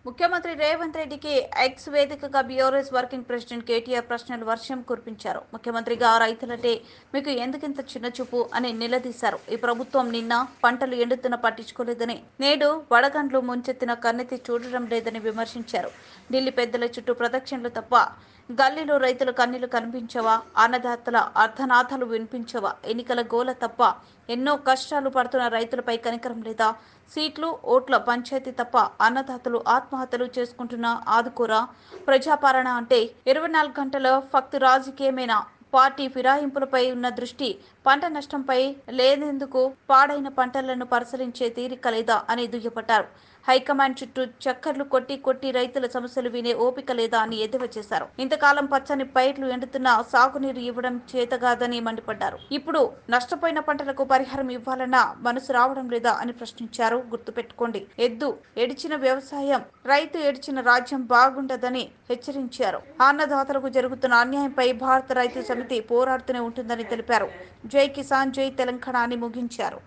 ముఖ్యమంత్రి రేవంత్ రెడ్డికి ఎక్స్ వేదికగా బీఆర్ఎస్ వర్కింగ్ ప్రెసిడెంట్ కేటీఆర్ ప్రశ్నలు వర్షం కురిపించారు. ముఖ్యమంత్రిగా రైతులంటే మీకు ఎందుకింత చిన్నచూపు అని నిలదీశారు. ఈ ప్రభుత్వం నిన్న పంటలు ఎండుతున్న పట్టించుకోలేదని, నేడు వడగండ్లు ముంచెత్తిన కన్నెత్తి చూడడం లేదని విమర్శించారు. ఢిల్లీ పెద్దల చుట్టూ ప్రదక్షిణలు తప్ప గల్లీలో రైతుల కన్నీళ్లు కనిపించవా? అన్నదాతల అర్ధనాథాలు వినిపించవా? ఎన్నికల గోల తప్ప ఎన్నో కష్టాలు పడుతున్న రైతులపై కనికరం లేదా? సీట్లు ఓట్ల పంచాయతీ తప్ప అన్నదాతలు ఆత్మహత్యలు చేసుకుంటున్న ఆదుకోరా? ప్రజాపాలన అంటే 24 గంటల ఫక్తు రాజకీయమేనా? పార్టీ ఫిరాయింపులపై ఉన్న దృష్టి పంట నష్టంపై లేదెందుకు? పాడైన పంటలను పరిశీలించే తీరిక లేదా అని దుయ్యబట్టారు. హైకమాండ్ చుట్టూ చక్కర్లు కొట్టి కొట్టి రైతుల సమస్యలు వినే ఓపిక లేదా అని ఎద్దేవా చేశారు. ఇంతకాలం పచ్చని పైర్లు ఎండుతున్నా సాగునీరు ఇవ్వడం చేతగాదని మండిపడ్డారు. ఇప్పుడు నష్టపోయిన పంటలకు పరిహారం ఇవ్వాలన్న మనసు రావడం లేదా అని ప్రశ్నించారు. గుర్తుపెట్టుకోండి, ఎద్దు ఏడిచిన వ్యవసాయం, రైతు ఏడిచిన రాజ్యం బాగుండదని హెచ్చరించారు. అన్నదాతలకు జరుగుతున్న అన్యాయంపై భారత రైతు సమితి పోరాడుతూనే ఉంటుందని తెలిపారు. జై కిసాన్ జై తెలంగాణ అని ముగించారు.